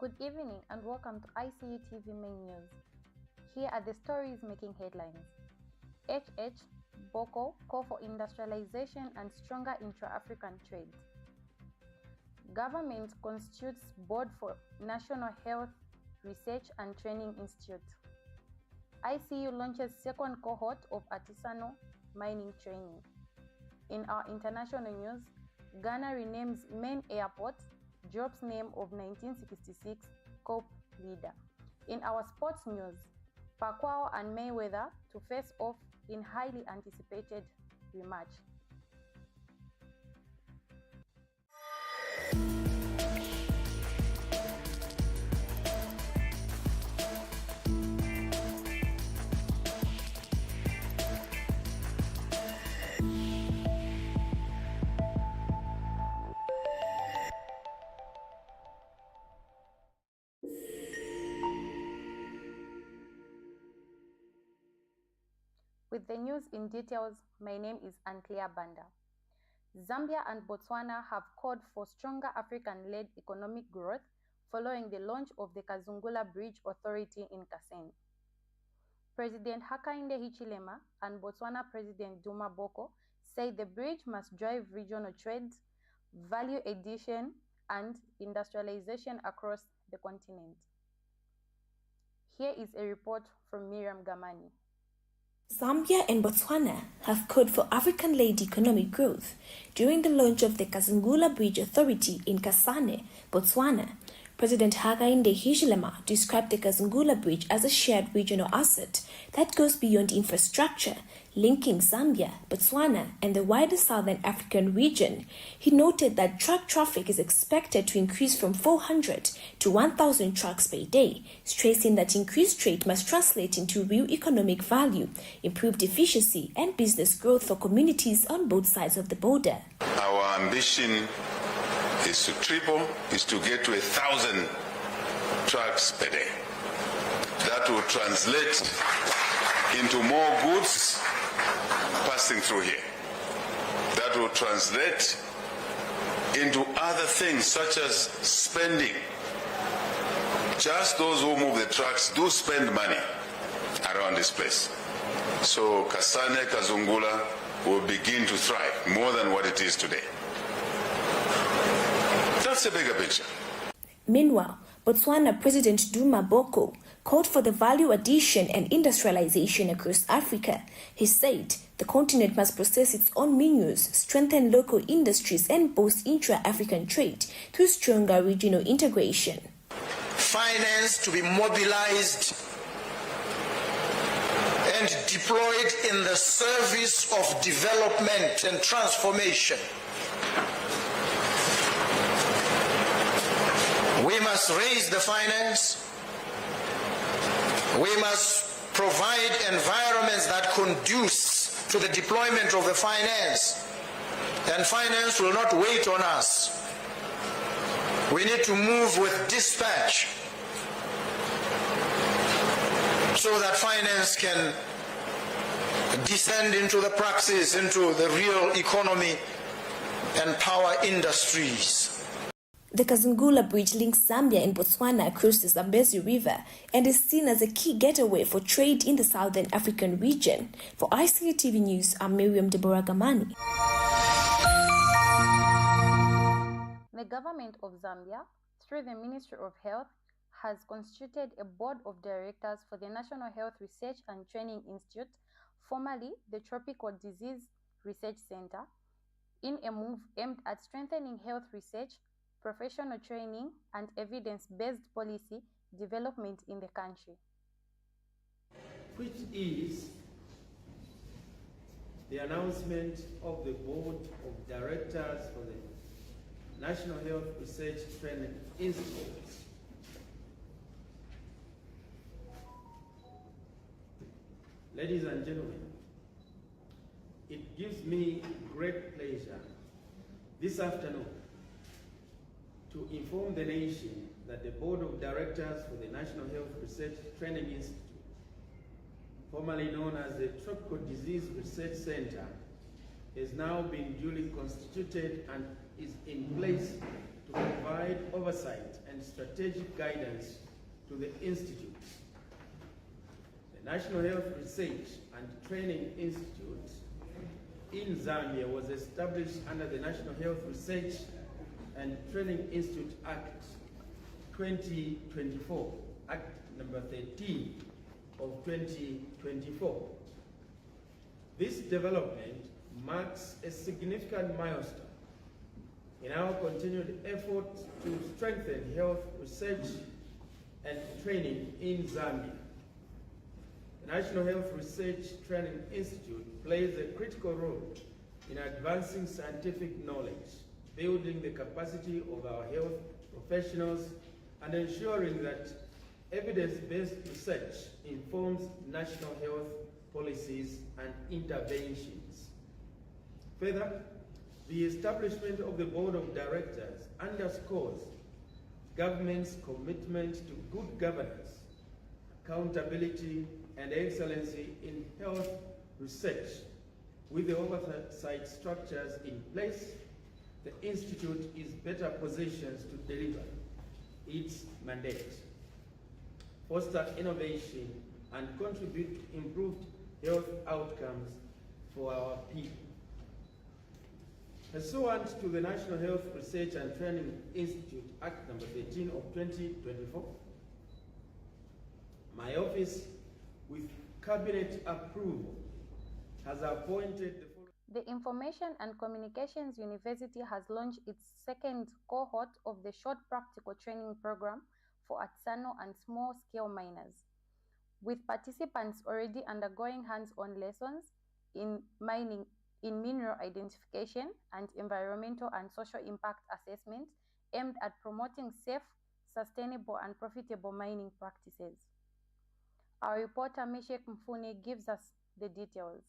Good evening and welcome to ICU TV Main News. Here are the stories making headlines. Boko call for industrialization and stronger intra-African trade. Government constitutes board for National Health Research and Training Institute. ICU launches second cohort of artisanal mining training. In our international news, Ghana renames main airport, drops name of 1966 Coup leader. In our sports news, Pacquiao and Mayweather to face off in highly anticipated rematch. With the news in details, my name is Unclear Banda. Zambia and Botswana have called for stronger African-led economic growth following the launch of the Kazungula Bridge Authority in Kasene. President Hakainde Hichilema and Botswana President Duma Boko say the bridge must drive regional trade, value addition, and industrialization across the continent. Here is a report from Miriam Gamani. Zambia and Botswana have called for African-led economic growth during the launch of the Kazungula Bridge Authority in Kasane, Botswana. President Hakainde Hichilema described the Kazungula Bridge as a shared regional asset that goes beyond infrastructure, linking Zambia, Botswana, and the wider Southern African region. He noted that truck traffic is expected to increase from 400 to 1,000 trucks per day, stressing that increased trade must translate into real economic value, improved efficiency, and business growth for communities on both sides of the border. Our ambition is to get to 1,000 trucks per day. That will translate into more goods passing through here. That will translate into other things such as spending. Just those who move the trucks do spend money around this place. So Kasane, Kazungula will begin to thrive more than what it is today. That's a bigger picture. Meanwhile, Botswana President Duma Boko called for the value addition and industrialization across Africa. He said the continent must process its own minerals, strengthen local industries, and boost intra-African trade through stronger regional integration. Finance to be mobilized and deployed in the service of development and transformation. We must raise the finance. We must provide environments that conduce to the deployment of the finance. And finance will not wait on us. We need to move with dispatch so that finance can descend into the praxis, into the real economy and power industries. The Kazungula Bridge links Zambia and Botswana across the Zambezi River and is seen as a key gateway for trade in the Southern African region. For ICU TV News, I'm Miriam Deborah Gamani. The government of Zambia, through the Ministry of Health, has constituted a board of directors for the National Health Research and Training Institute, formerly the Tropical Disease Research Center, in a move aimed at strengthening health research, professional training, and evidence-based policy development in the country. Which is the announcement of the Board of Directors for the National Health Research Training Institute. Ladies and gentlemen, it gives me great pleasure this afternoon to inform the nation that the Board of Directors for the National Health Research Training Institute, formerly known as the Tropical Disease Research Center, has now been duly constituted and is in place to provide oversight and and strategic guidance to the institutes. The National Health Research and Training Institute in Zambia was established under the National Health Research and Training Institute Act 2024, Act number 13 of 2024. This development marks a significant milestone in our continued effort to strengthen health research and training in Zambia. The National Health Research Training Institute plays a critical role in advancing scientific knowledge, building the capacity of our health professionals, and ensuring that evidence-based research informs national health policies and interventions. Further, the establishment of the Board of Directors underscores government's commitment to good governance, accountability, and excellency in health research. With the oversight structures in place, the Institute is better positioned to deliver its mandate, foster innovation, and contribute to improved health outcomes for our people. Pursuant to the National Health Research and Training Institute Act number 13 of 2024, my office, with cabinet approval, has appointed the Information and Communications University has launched its second cohort of the short practical training program for artisanal and small-scale miners, with participants already undergoing hands-on lessons in mining, in mineral identification and environmental and social impact assessment aimed at promoting safe, sustainable and profitable mining practices. Our reporter Meshek Mfune gives us the details.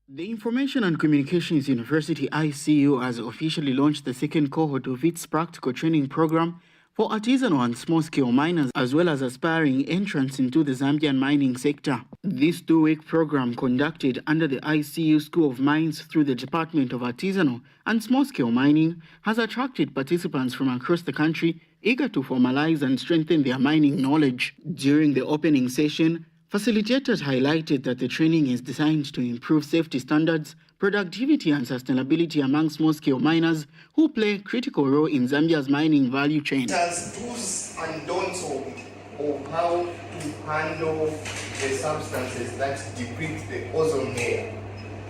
The Information and Communications University ICU has officially launched the second cohort of its practical training program for artisanal and small-scale miners, as well as aspiring entrants into the Zambian mining sector. This two-week program, conducted under the ICU School of Mines through the Department of Artisanal and Small-Scale Mining, has attracted participants from across the country eager to formalize and strengthen their mining knowledge. During the opening session, facilitators highlighted that the training is designed to improve safety standards, productivity and sustainability among small-scale miners who play a critical role in Zambia's mining value chain. It has do's and don'ts of how to handle the substances that deplete the ozone layer.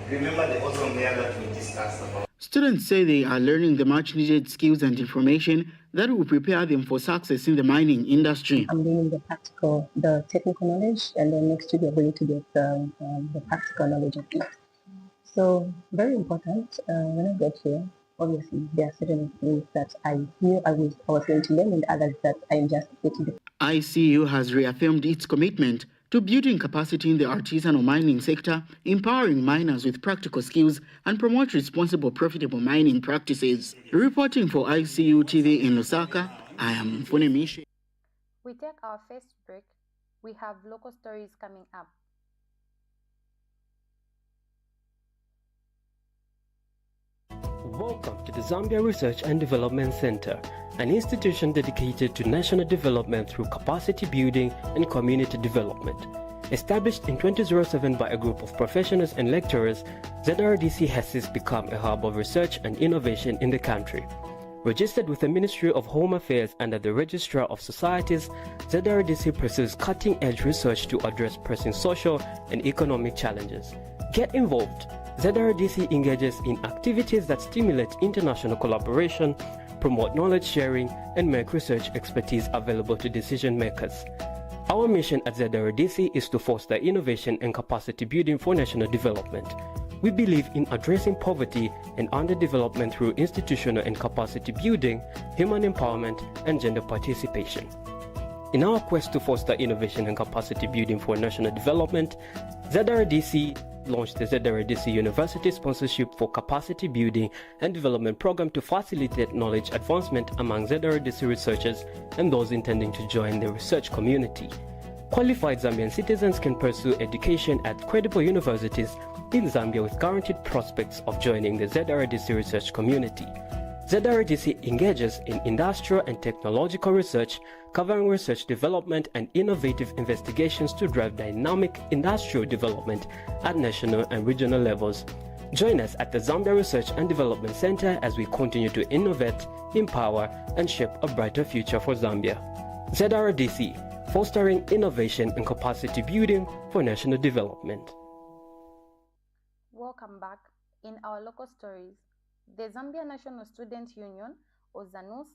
Remember the ozone layer that we discussed about. Students say they are learning the much-needed skills and information that will prepare them for success in the mining industry. I'm learning the technical knowledge, and then next week we're going to get the practical knowledge of it. So very important. When I got here, obviously there are certain things that I knew I was going to learn, and others that I am just getting. ICU has reaffirmed its commitment to building capacity in the artisanal mining sector, empowering miners with practical skills, and promote responsible, profitable mining practices. Reporting for ICU TV in Lusaka, I am Mfune Mishe. We take our first break. We have local stories coming up. Welcome to the Zambia Research and Development Center, an institution dedicated to national development through capacity building and community development. Established in 2007 by a group of professionals and lecturers, ZRDC has since become a hub of research and innovation in the country. Registered with the Ministry of Home Affairs under the Registrar of Societies, ZRDC pursues cutting-edge research to address pressing social and economic challenges. Get involved. ZRDC engages in activities that stimulate international collaboration, promote knowledge sharing, and make research expertise available to decision makers. Our mission at ZRDC is to foster innovation and capacity building for national development. We believe in addressing poverty and underdevelopment through institutional and capacity building, human empowerment, and gender participation. In our quest to foster innovation and capacity building for national development, ZRDC launched the ZRDC University Sponsorship for Capacity Building and Development Program to facilitate knowledge advancement among ZRDC researchers and those intending to join the research community. Qualified Zambian citizens can pursue education at credible universities in Zambia with guaranteed prospects of joining the ZRDC research community. ZRDC engages in industrial and technological research, covering research development and innovative investigations to drive dynamic industrial development at national and regional levels. Join us at the Zambia Research and Development Center as we continue to innovate, empower, and shape a brighter future for Zambia. ZRDC, fostering innovation and capacity building for national development. Welcome back. In our local stories, the Zambia National Student Union, or ZANUS,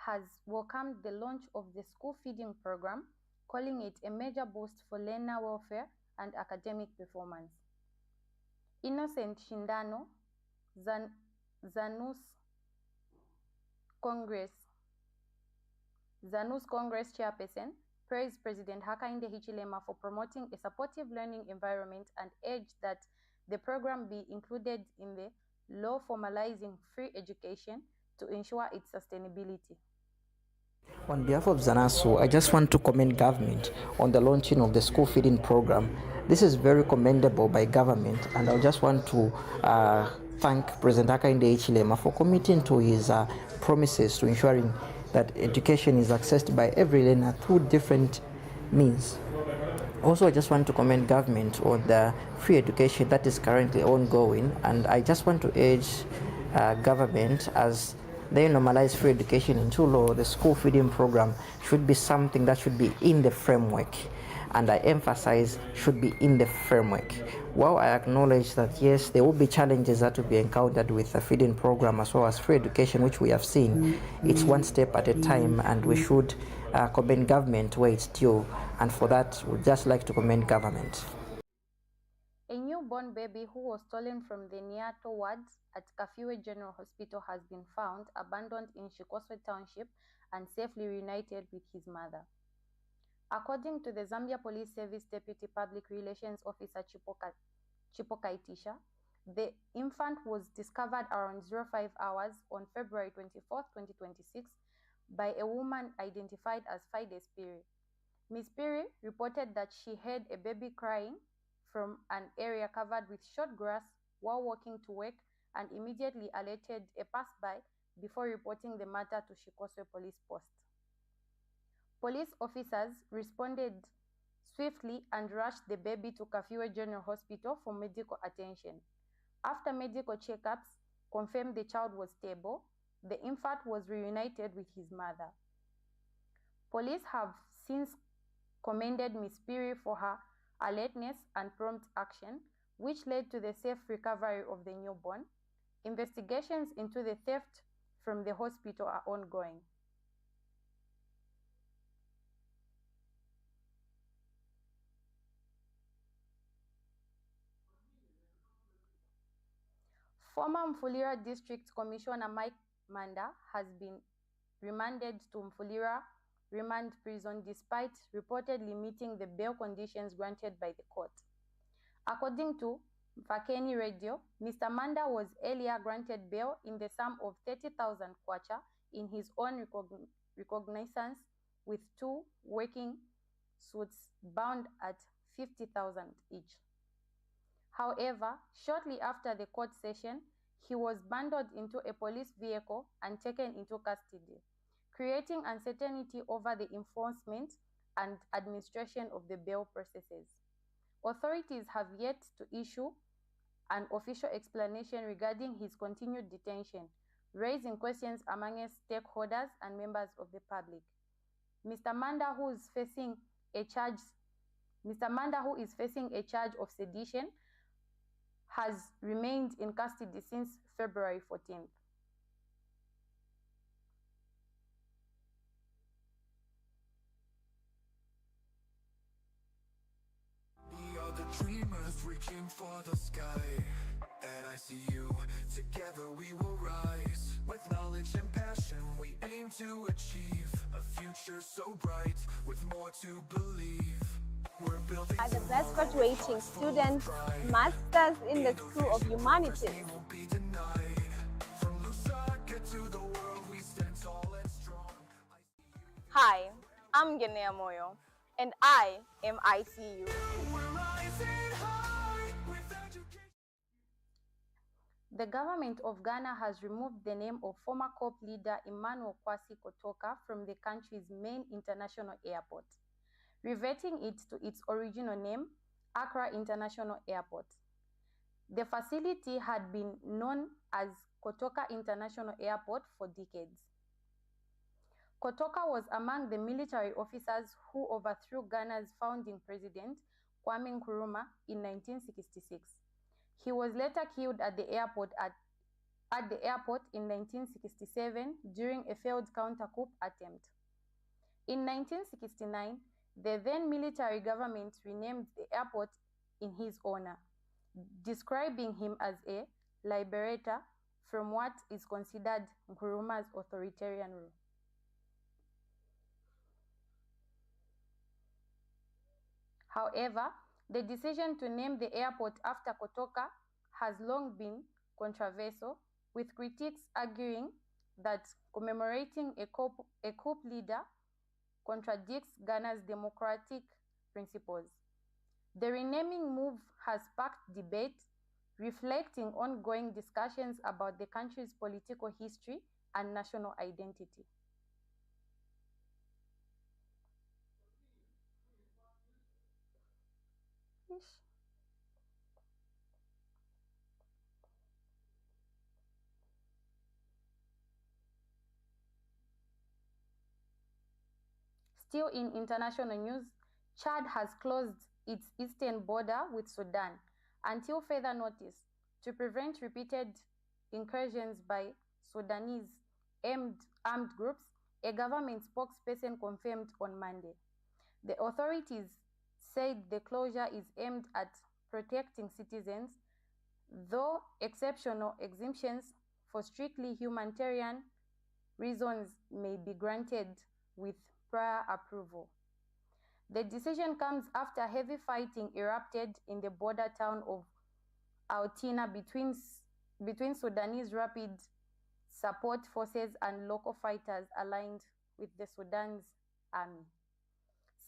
has welcomed the launch of the school feeding program, calling it a major boost for learner welfare and academic performance. Innocent Shindano, ZANUS Congress chairperson, praised President Hakainde Hichilema for promoting a supportive learning environment and urged that the program be included in the law formalizing free education to ensure its sustainability. On behalf of ZANASU, I just want to commend government on the launching of the school feeding program. This is very commendable by government, and I just want to thank President Hakainde Hichilema for committing to his promises to ensuring that education is accessed by every learner through different means. Also, I just want to commend government on the free education that is currently ongoing, and I just want to urge government, as they normalize free education into law, the school feeding program should be something that should be in the framework, and I emphasize should be in the framework. While I acknowledge that yes, there will be challenges that will be encountered with the feeding program as well as free education, which we have seen, it's one step at a time, and we should commend government where it's due, and for that we'd just like to commend government. A newborn baby who was stolen from the Niato wards at Kafue General Hospital has been found abandoned in Shikoswe Township and safely reunited with his mother. According to the Zambia Police Service Deputy Public Relations Officer Chipoka Itisha, the infant was discovered around 05 hours on February 24, 2026 by a woman identified as Fide Spiri. Ms. Spiri reported that she heard a baby crying from an area covered with short grass while walking to work and immediately alerted a passerby before reporting the matter to Shikoswe Police Post. Police officers responded swiftly and rushed the baby to Kafue General Hospital for medical attention. After medical checkups confirmed the child was stable, the infant was reunited with his mother. Police have since commended Ms. Spiri for her alertness and prompt action, which led to the safe recovery of the newborn. Investigations into the theft from the hospital are ongoing. Former Mfulira District Commissioner Mike Manda has been remanded to Mfulira Remand Prison despite reportedly meeting the bail conditions granted by the court. According to Mfakeni Radio, Mr. Manda was earlier granted bail in the sum of 30,000 kwacha in his own recognizance, with 2 working suits bound at 50,000 each. However, shortly after the court session, he was bundled into a police vehicle and taken into custody, creating uncertainty over the enforcement and administration of the bail processes. Authorities have yet to issue an official explanation regarding his continued detention, raising questions among stakeholders and members of the public. Mr. Manda, who is facing a charge of sedition, has remained in custody since February 14th. We are the dreamers reaching for the sky. At ICU, together we will rise. With knowledge and passion, we aim to achieve a future so bright, with more to believe. We're building are the best graduating students, masters in the School of Humanities. Hi, I'm Genea Moyo, and I am ICU. The government of Ghana has removed the name of former COP leader Emmanuel Kwasi Kotoka from the country's main international airport, reverting it to its original name, Accra International Airport. The facility had been known as Kotoka International Airport for decades. Kotoka was among the military officers who overthrew Ghana's founding president, Kwame Nkrumah, in 1966. He was later killed at the airport in 1967 during a failed counter-coup attempt. In 1969, the then military government renamed the airport in his honor, describing him as a liberator from what is considered Nkrumah's authoritarian rule. However, the decision to name the airport after Kotoka has long been controversial, with critics arguing that commemorating a coup leader contradicts Ghana's democratic principles. The renaming move has sparked debate, reflecting ongoing discussions about the country's political history and national identity. Still in international news, Chad has closed its eastern border with Sudan until further notice to prevent repeated incursions by Sudanese armed groups, a government spokesperson confirmed on Monday. The authorities said the closure is aimed at protecting citizens, though exceptional exemptions for strictly humanitarian reasons may be granted with prior approval. The decision comes after heavy fighting erupted in the border town of Altina between Sudanese Rapid Support Forces and local fighters aligned with the Sudan's army.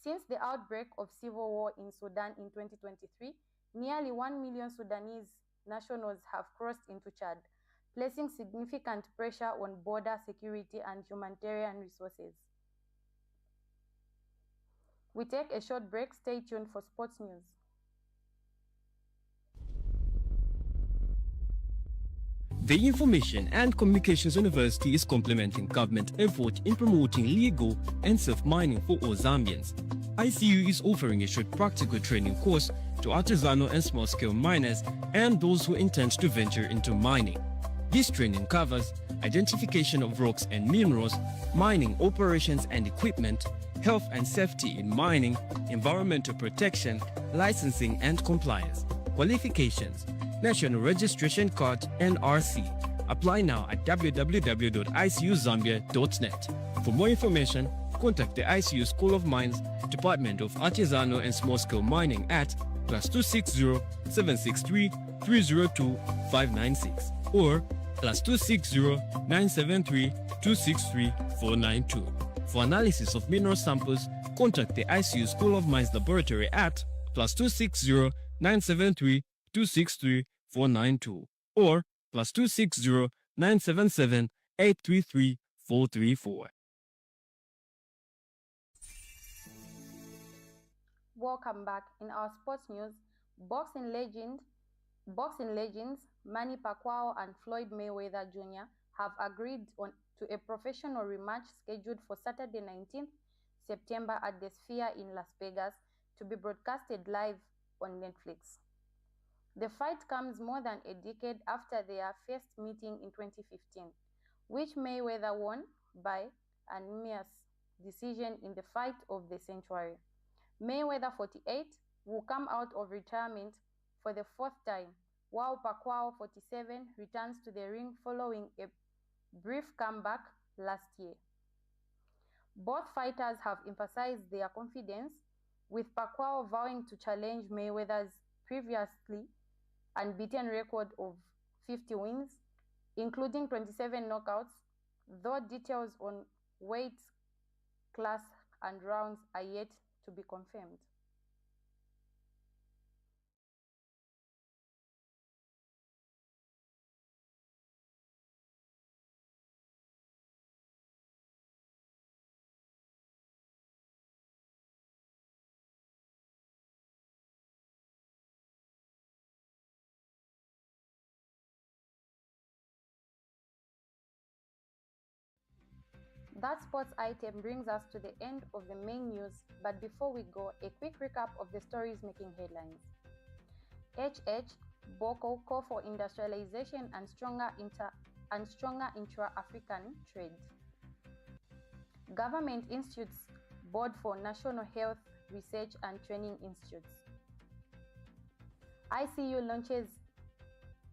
Since the outbreak of civil war in Sudan in 2023, nearly 1 million Sudanese nationals have crossed into Chad, placing significant pressure on border security and humanitarian resources. We take a short break. Stay tuned for sports news. The Information and Communications University is complementing government effort in promoting legal and safe mining for all Zambians. ICU is offering a short practical training course to artisanal and small-scale miners and those who intend to venture into mining. This training covers identification of rocks and minerals, mining operations and equipment, health and safety in mining, environmental protection, licensing and compliance. Qualifications: National Registration Card NRC. Apply now at www.icuzambia.net. For more information, contact the ICU School of Mines, Department of Artisanal and Small-Scale Mining at +260 763 302 596 or +260 973 263 492. For analysis of mineral samples, contact the ICU School of Mines Laboratory at +260 973 263 492 or +260 977 833 434. Welcome back. In our sports news, boxing legends Manny Pacquiao and Floyd Mayweather Jr. have agreed to a professional rematch scheduled for Saturday 19th September at the Sphere in Las Vegas to be broadcasted live on Netflix. The fight comes more than a decade after their first meeting in 2015, which Mayweather won by unanimous decision in the fight of the century. Mayweather, 48, will come out of retirement for the fourth time, while Pacquiao, 47, returns to the ring following a brief comeback last year. Both fighters have emphasized their confidence, with Pacquiao vowing to challenge Mayweather's previously unbeaten record of 50 wins, including 27 knockouts, though details on weight, class, and rounds are yet to be confirmed. That sports item brings us to the end of the main news, but before we go, a quick recap of the stories making headlines. Boko call for industrialization and stronger intra-African trade. Government Institutes Board for National Health Research and Training Institutes. ICU launches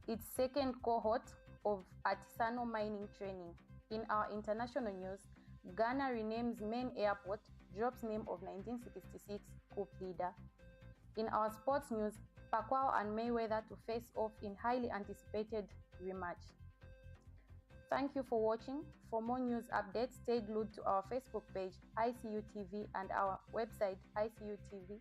its second cohort of artisanal mining training. In our international news, Ghana renames main airport, drops name of 1966 Coup leader. In our sports news, Pacquiao and Mayweather to face off in highly anticipated rematch. Thank you for watching. For more news updates, stay glued to our Facebook page, ICU TV, and our website, icutv.zm.com.